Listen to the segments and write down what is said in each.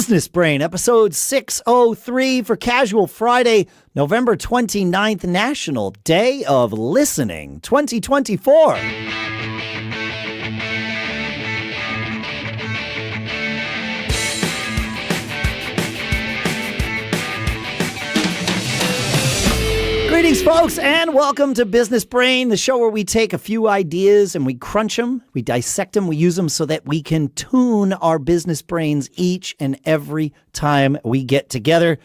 Business Brain, episode 603 for Casual Friday, November 29th, National Day of Listening 2024. Greetings, folks, and welcome to Business Brain, the show where we take a few ideas and we crunch them, we dissect them, we use them so that we can tune our business brains each and every time we get together.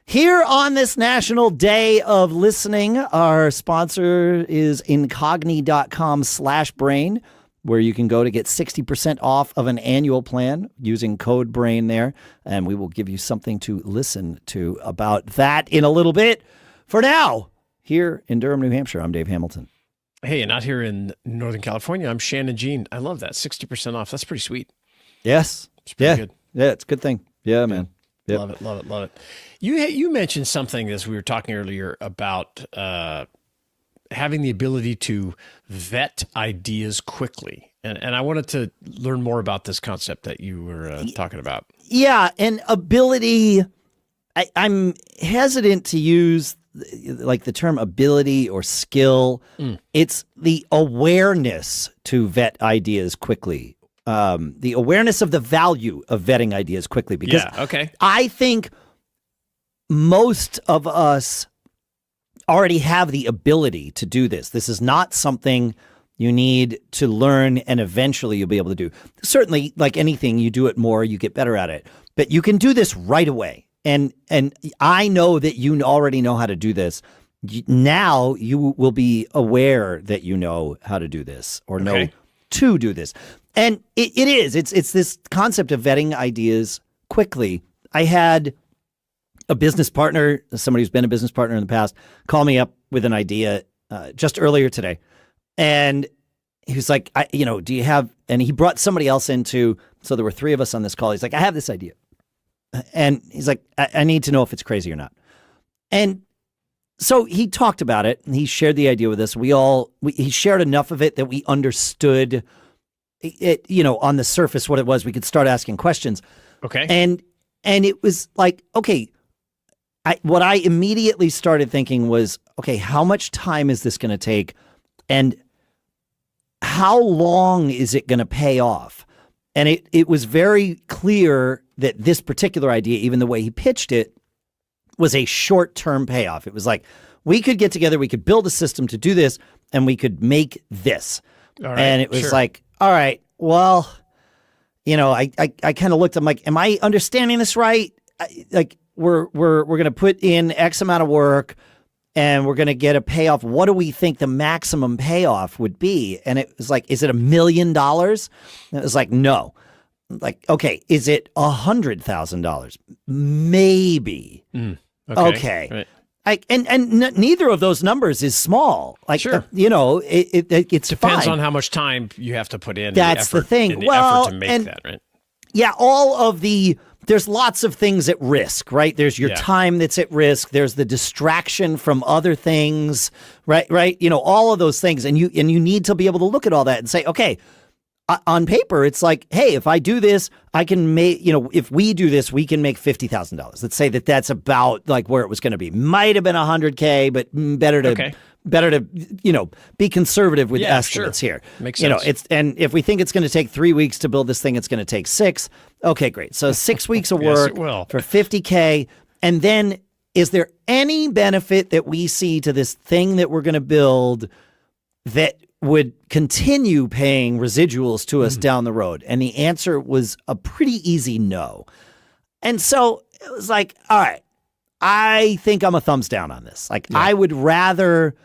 Here on this National Day of Listening, our sponsor is incogni.com/brain, where you can go to get 60% off of an annual plan using code BRAIN there, and we will give you something to listen to about that in a little bit. For now, here in Durham, New Hampshire, I'm Dave Hamilton. Hey, and out here in Northern California, I'm Shannon Jean. I love that. 60% off. That's pretty sweet. Yes. It's pretty good. Yeah, it's a good thing. Yeah, man. Yep. Love it, love it, love it. You mentioned something as we were talking earlier about having the ability to vet ideas quickly. And I wanted to learn more about this concept that you were talking about. Yeah, and ability, I'm hesitant to use like the term ability or skill. It's the awareness to vet ideas quickly. The awareness of the value of vetting ideas quickly. Because I think most of us already have the ability to do this. This is not something you need to learn and eventually you'll be able to do. Certainly, like anything, you do it more, you get better at it. But you can do this right away. And I know that you already know how to do this. Now you will be aware that you know how to do this or know to do this. And it's this concept of vetting ideas quickly. I had a business partner, somebody who's been a business partner in the past, call me up with an idea just earlier today. And he was like, do you have, and he brought somebody else into, so there were three of us on this call. He's like, I have this idea. And he's like, I need to know if it's crazy or not. And so he talked about it and he shared the idea with us. He shared enough of it that we understood it, on the surface what it was. We could start asking questions. Okay. And it was like, okay, what I immediately started thinking was, okay, how much time is this going to take? And how long is it going to pay off? And it was very clear that this particular idea, even the way he pitched it, was a short-term payoff. It was like, we could get together, we could build a system to do this, and we could make this. All right, and it was like, all right, well, I kind of looked, I'm like, am I understanding this right? We're going to put in X amount of work, and we're going to get a payoff. What do we think the maximum payoff would be? And it was like, is it $1 million? And it was like, no. Like, okay, is it $100,000? Maybe. Okay. Right. Neither of those numbers is small. Like, sure. It's depends fine. on how much time you have to put in. That's the thing. The effort to make that, right? Yeah, there's lots of things at risk, right? There's your time that's at risk. There's the distraction from other things, right? All of those things. And you need to be able to look at all that and say, okay, on paper, it's like, hey, if I do this, I can make, if we do this, we can make $50,000. Let's say that's about like where it was going to be. Might have been $100K, but better to be conservative with estimates here. Makes sense. And if we think it's going to take 3 weeks to build this thing, it's going to take 6. Okay, great. So 6 weeks of work for $50K. And then is there any benefit that we see to this thing that we're going to build that would continue paying residuals to us down the road? And the answer was a pretty easy no. And so it was like, all right, I think I'm a thumbs down on this. Like, I would rather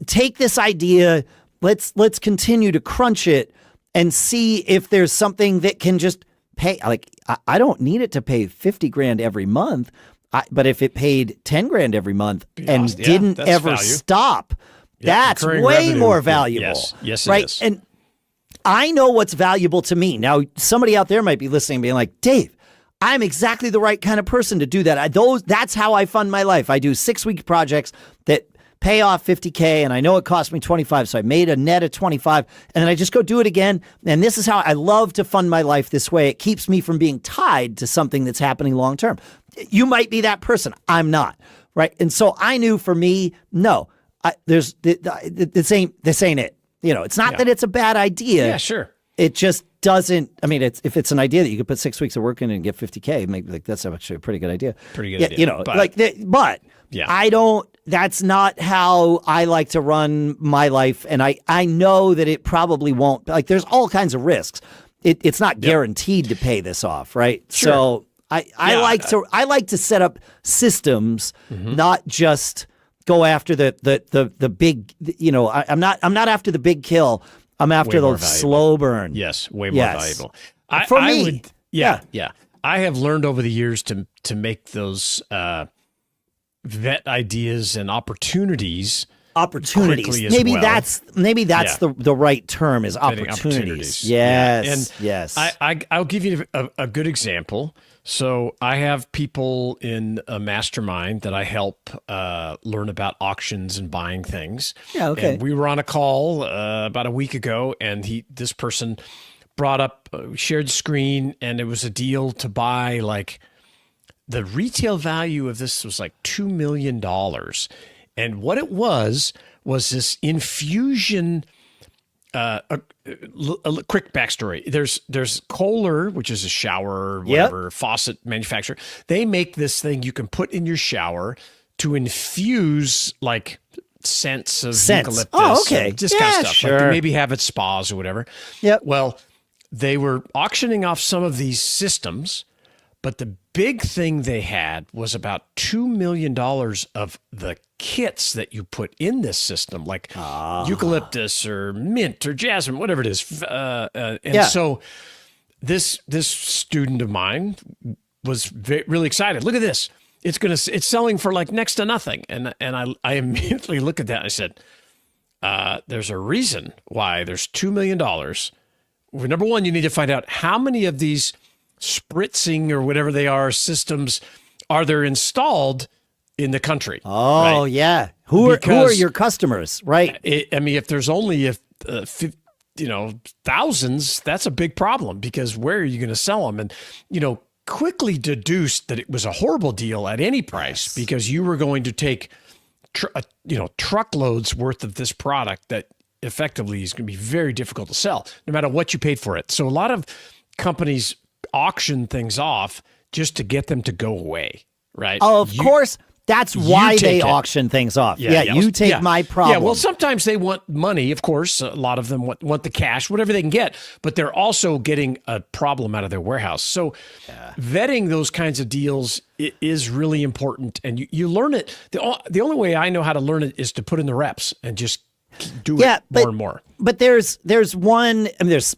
take this idea, let's continue to crunch it and see if there's something that can just pay. Like, I don't need it to pay $50,000 every month, but if it paid $10,000 every month and didn't ever stop, that's way more valuable. Yes, right? It is. And I know what's valuable to me. Now, somebody out there might be listening and being like, Dave, I'm exactly the right kind of person to do that. That's how I fund my life. I do 6-week projects that pay off 50K and I know it cost me 25, so I made a net of 25, and then I just go do it again. And this is how I love to fund my life this way. It keeps me from being tied to something that's happening long term. You might be that person. I'm not. Right. And so I knew for me, no, this ain't it. It's not that it's a bad idea. Yeah, sure. It just doesn't. I mean, if it's an idea that you could put 6 weeks of work in and get 50K, maybe that's actually a pretty good idea. Pretty good idea. But I don't. That's not how I like to run my life, and I know that it probably won't. Like, there's all kinds of risks. It's not guaranteed to pay this off, right? Sure. So I like to set up systems, not just go after the big. I'm not after the big kill. I'm after the slow burn. Yes, way more valuable. For me, yeah. I have learned over the years to make those vet ideas and opportunities. Maybe that's the right term, is opportunities. Yes. Yes. I'll give you a good example. So I have people in a mastermind that I help learn about auctions and buying things. Yeah, okay. And we were on a call about a week ago, and this person brought up, shared screen, and it was a deal to buy, like, the retail value of this was like $2 million. And what it was this infusion. A quick backstory. There's Kohler, which is a shower, whatever, faucet manufacturer. They make this thing you can put in your shower to infuse, like, scents of eucalyptus. Oh, okay. Just kind of stuff. Sure. Like they maybe have at spas or whatever. Yep. Well, they were auctioning off some of these systems, but the big thing they had was about $2 million of the kits that you put in this system, like eucalyptus or mint or jasmine, whatever it is. So this student of mine was really excited. Look at this. It's selling for like next to nothing. And I immediately look at that and I said, there's a reason why there's $2 million. Well, number one, you need to find out how many of these spritzing or whatever they are systems are there installed in the country. Oh, right? Yeah. Who are your customers, right? If there's only thousands, that's a big problem, because where are you going to sell them? And quickly deduced that it was a horrible deal at any price, because you were going to take truckloads worth of this product that effectively is going to be very difficult to sell, no matter what you paid for it. So a lot of companies auction things off just to get them to go away, right? Oh, of course. That's why they auction things off. You take my problem. Yeah, well, sometimes they want money, of course. A lot of them want the cash, whatever they can get, but they're also getting a problem out of their warehouse. So vetting those kinds of deals is really important, and you learn it. The only way I know how to learn it is to put in the reps and just do it more and more. But there's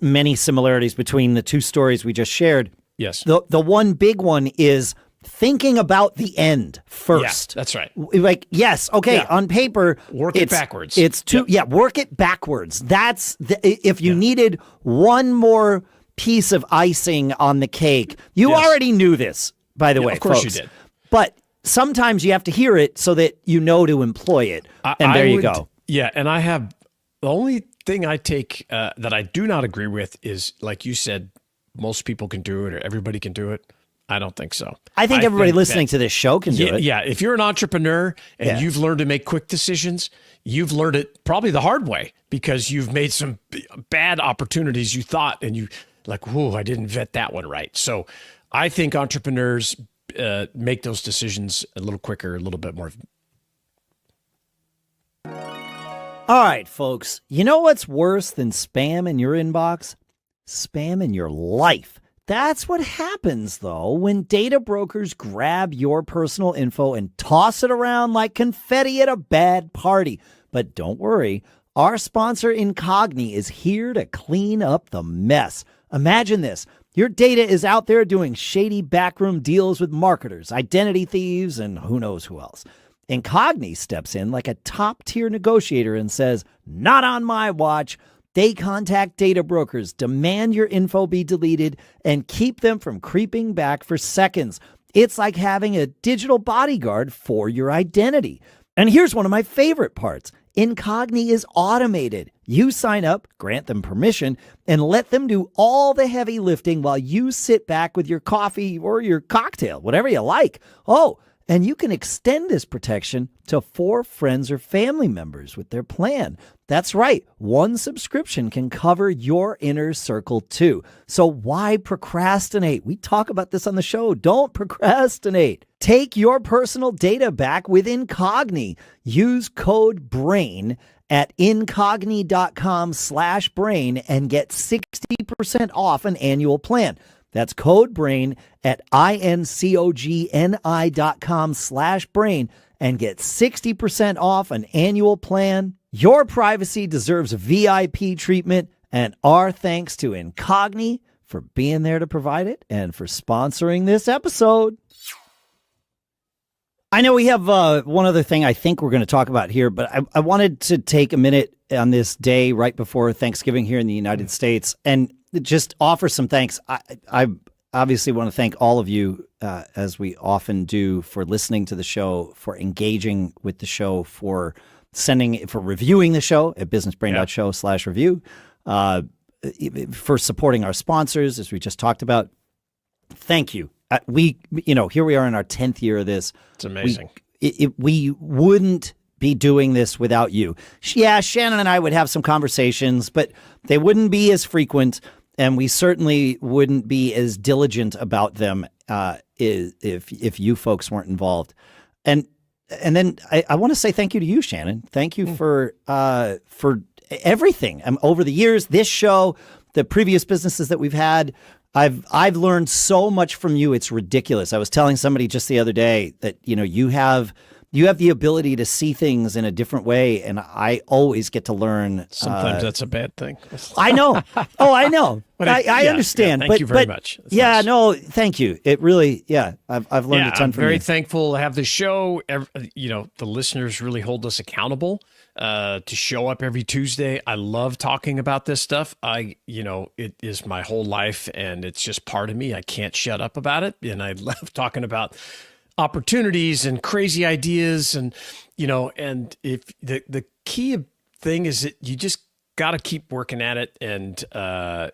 many similarities between the two stories we just shared. Yes. The one big one is thinking about the end first. Yeah, that's right. Like, yes, okay, on paper, work it backwards. It's work it backwards. That's if you needed one more piece of icing on the cake. You already knew this, by the way, of course folks. you did. But sometimes you have to hear it so that you know to employ it. And there you go. Yeah, and I have the only thing I take that I do not agree with is, like you said, most people can do it or everybody can do it. I don't think so. I think everybody listening to this show can do it. Yeah, if you're an entrepreneur and you've learned to make quick decisions, you've learned it probably the hard way, because you've made some bad opportunities you thought, and you like, whoa, I didn't vet that one right. So I think entrepreneurs make those decisions a little quicker, a little bit more. All right, folks. You know what's worse than spam in your inbox? Spam in your life. That's what happens, though, when data brokers grab your personal info and toss it around like confetti at a bad party. But don't worry, our sponsor Incogni is here to clean up the mess. Imagine this. Your data is out there doing shady backroom deals with marketers, identity thieves, and who knows who else. Incogni steps in like a top-tier negotiator and says, "Not on my watch." They contact data brokers, demand your info be deleted, and keep them from creeping back for seconds. It's like having a digital bodyguard for your identity. And here's one of my favorite parts. Incogni is automated. You sign up, grant them permission, and let them do all the heavy lifting while you sit back with your coffee or your cocktail, whatever you like. Oh, and you can extend this protection to 4 friends or family members with their plan. That's right. One subscription can cover your inner circle too. So why procrastinate? We talk about this on the show. Don't procrastinate. Take your personal data back with Incogni. Use code BRAIN at incogni.com/brain and get 60% off an annual plan. That's code BRAIN at incogni.com/brain and get 60% off an annual plan. Your privacy deserves VIP treatment, and our thanks to Incogni for being there to provide it and for sponsoring this episode. I know we have one other thing I think we're going to talk about here, but I wanted to take a minute on this day right before Thanksgiving here in the United States and just offer some thanks. I obviously want to thank all of you, as we often do, for listening to the show, for engaging with the show, for reviewing the show at businessbrain.show/review, for supporting our sponsors, as we just talked about. Thank you. Here we are in our 10th year of this. It's amazing. We wouldn't be doing this without you. Yeah, Shannon and I would have some conversations, but they wouldn't be as frequent, and we certainly wouldn't be as diligent about them if you folks weren't involved. And then I want to say thank you to you, Shannon. Thank you for everything. Over the years, this show, the previous businesses that we've had, I've learned so much from you. It's ridiculous. I was telling somebody just the other day that you have the ability to see things in a different way, and I always get to learn. Sometimes that's a bad thing. I know. Oh, I know. But I understand. Thank you very much. That's nice. No, thank you. It really, I've learned a ton from you. I'm very thankful to have the show. The listeners really hold us accountable to show up every Tuesday. I love talking about this stuff. It is my whole life, and it's just part of me. I can't shut up about it, and I love talking about opportunities and crazy ideas, and if the key thing is that you just got to keep working at it, and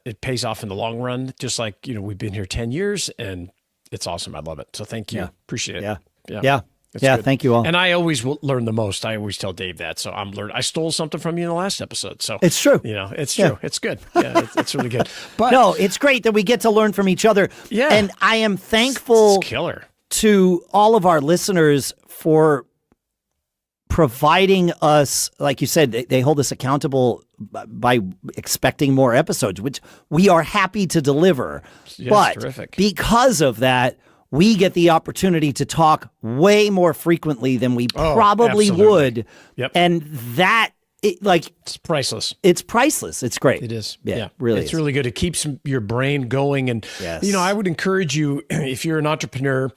it pays off in the long run. Just like we've been here 10 years, and it's awesome. I love it. So thank you. Yeah. Appreciate it. Yeah. Good. Thank you all. And I always will learn the most. I always tell Dave that. So I stole something from you in the last episode. So it's true. It's true. It's good. Yeah, it's really good. But no, it's great that we get to learn from each other. Yeah. And I am thankful. It's killer. To all of our listeners for providing us, like you said, they hold us accountable by expecting more episodes, which we are happy to deliver. Yes, but terrific. Because of that, we get the opportunity to talk way more frequently than we probably would. Yep. And that, it's priceless. It's priceless. It's great. It is. Yeah, really. It's really good. It keeps your brain going. And, yes. I would encourage you, if you're an entrepreneur,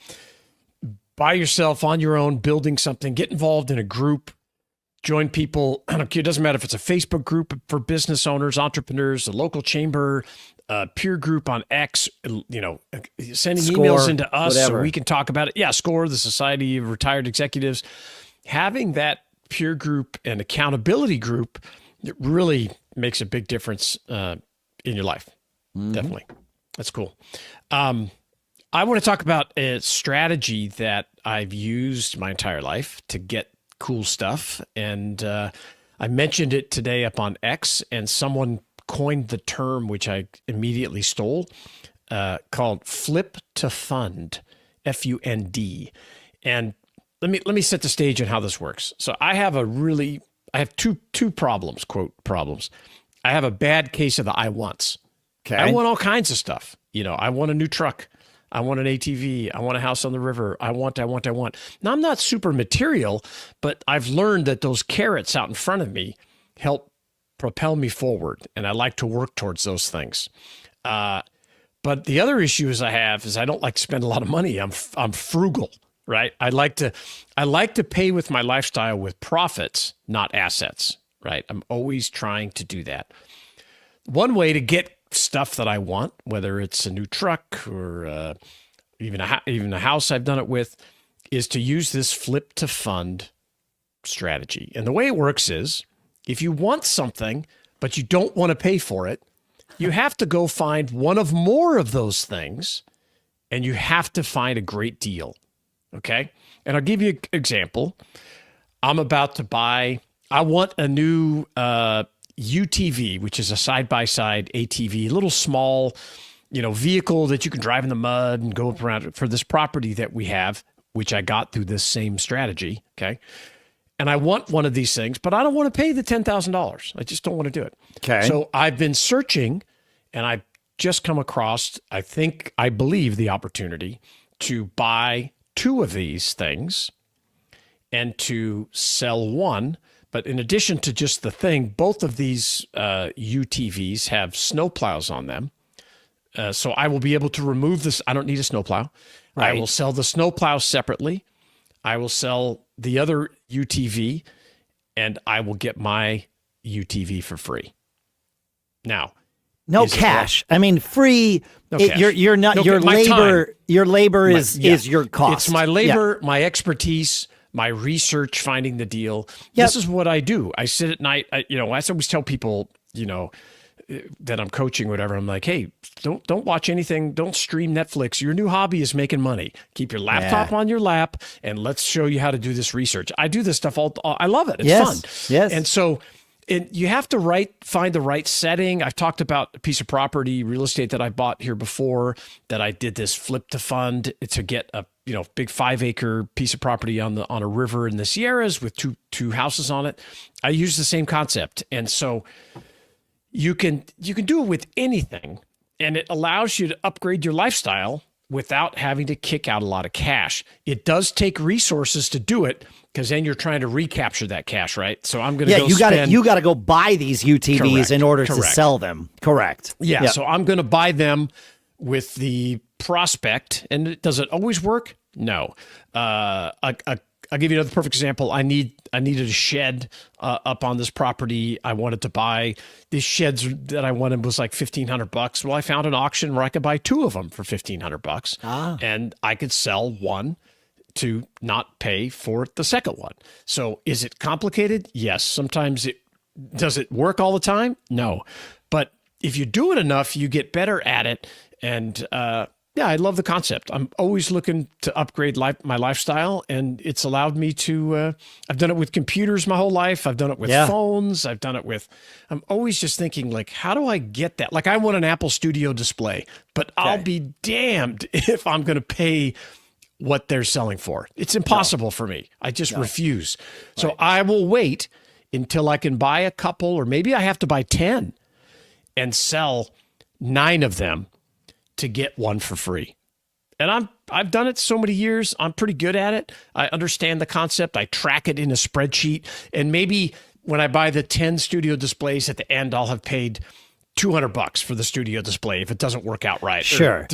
by yourself, on your own, building something, get involved in a group, join people. I don't care. It doesn't matter if it's a Facebook group for business owners, entrepreneurs, a local chamber, a peer group on X, sending Score, emails into us whatever. so we can talk about it. Yeah, SCORE, the Society of Retired Executives. Having that peer group and accountability group, it really makes a big difference in your life. Mm-hmm. Definitely. That's cool. I want to talk about a strategy that I've used my entire life to get cool stuff. And I mentioned it today up on X, and someone coined the term, which I immediately stole, called flip to fund, F-U-N-D. And let me set the stage on how this works. So I have two problems, quote problems. I have a bad case of the I wants. Okay. I want all kinds of stuff. I want a new truck. I want an ATV. I want a house on the river. I want. Now, I'm not super material, but I've learned that those carrots out in front of me help propel me forward, and I like to work towards those things. But the other issues I have is I don't like to spend a lot of money. I'm frugal, right? I like to pay with my lifestyle with profits, not assets, right? I'm always trying to do that. One way to get stuff that I want, whether it's a new truck or even a house I've done it with, is to use this flip to fund strategy. And the way it works is if you want something, but you don't want to pay for it, you have to go find one of more of those things, and you have to find a great deal. Okay? And I'll give you an example. I'm about to buy, I want a new UTV, which is a side-by-side ATV, a little small, vehicle that you can drive in the mud and go up around for this property that we have, which I got through this same strategy. Okay. And I want one of these things, but I don't want to pay the $10,000. I just don't want to do it. Okay. So I've been searching, and I've just come across, I believe, the opportunity to buy 2 of these things and to sell one. But in addition to just the thing, both of these UTVs have snowplows on them. So I will be able to remove this. I don't need a snowplow. Right. I will sell the snowplow separately. I will sell the other UTV, and I will get my UTV for free. Now, no cash. I mean, free. No cash. You're not. No, your my labor. time. Your labor is your cost. It's my labor, my expertise, my research, finding the deal. Yep. This is what I do. I sit at night. I always tell people, that I'm coaching, whatever. I'm like, hey, don't watch anything. Don't stream Netflix. Your new hobby is making money. Keep your laptop on your lap, and let's show you how to do this research. I do this stuff I love it. It's fun. Yes. And so you have to find the right setting. I've talked about a piece of property, real estate that I bought here before, that I did this flip to fund to get a big 5-acre piece of property on a river in the Sierras with two houses on it. I use the same concept, and so you can do it with anything, and it allows you to upgrade your lifestyle without having to kick out a lot of cash. It does take resources to do it, because then you're trying to recapture that cash, right? So I'm going to you got to go buy these UTVs in order to sell them. Correct. Yeah. Yep. So I'm going to buy them with the prospect. And does it always work? No. I'll give you another perfect example. I needed a shed up on this property. I wanted to buy these sheds that I wanted was like $1,500. Well, I found an auction where I could buy 2 of them for $1,500, and I could sell one to not pay for the second one. So is it complicated? Yes. Sometimes does it work all the time? No. But if you do it enough, you get better at it. And I love the concept. I'm always looking to upgrade my lifestyle, and it's allowed me to, I've done it with computers my whole life. I've done it with phones. I'm always just thinking, like, how do I get that? Like, I want an Apple Studio display, but I'll be damned if I'm going to pay what they're selling for. It's impossible for me. I just refuse. So I will wait until I can buy a couple, or maybe I have to buy 10 and sell 9 of them to get one for free. And I've done it so many years. I'm pretty good at it. I understand the concept. I track it in a spreadsheet. And maybe when I buy the 10 studio displays at the end, I'll have paid $200 for the studio display if it doesn't work out right. Sure.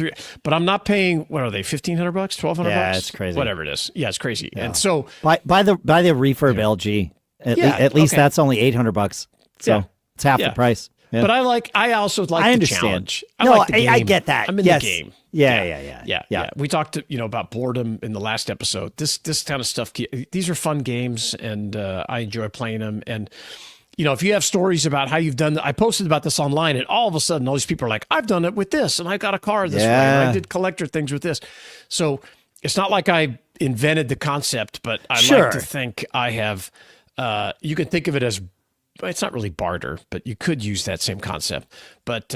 But I'm not paying, what are they, $1,500, $1,200? Yeah, it's crazy. Whatever it is. Yeah, it's crazy. Yeah. And so buy the refurb LG. At least that's only $800. So it's half the price. Yeah. But I also like the challenge. I get that. I'm in the game. Yeah. We talked about boredom in the last episode. This kind of stuff, these are fun games, and I enjoy playing them. And if you have stories about how you've done, I posted about this online, and all of a sudden, all these people are like, I've done it with this, and I got a car this way, and I did collector things with this. So it's not like I invented the concept, but I like to think I have. You can think of it as, it's not really barter, but you could use that same concept. But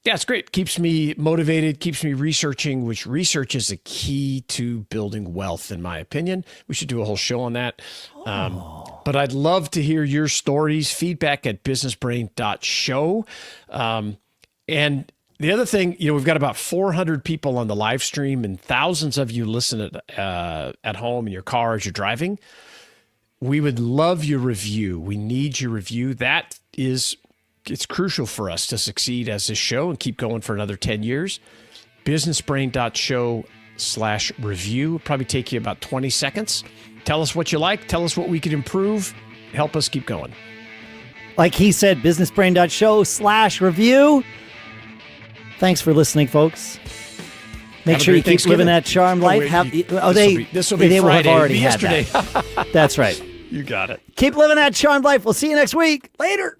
it's great. Keeps me motivated, keeps me researching, which research is a key to building wealth, in my opinion. We should do a whole show on that. But I'd love to hear your stories, feedback at businessbrain.show. And the other thing, we've got about 400 people on the live stream, and thousands of you listen at home in your car as you're driving. We would love your review. We need your review. It's crucial for us to succeed as this show and keep going for another 10 years. businessbrain.show/review. It'll probably take you about 20 seconds. Tell us what you like. Tell us what we could improve. Help us keep going. Like he said, businessbrain.show/review. Thanks for listening, folks. Make sure you keep living that charmed life. This will be Friday. Will have already yesterday. had that. That's right. You got it. Keep living that charmed life. We'll see you next week. Later.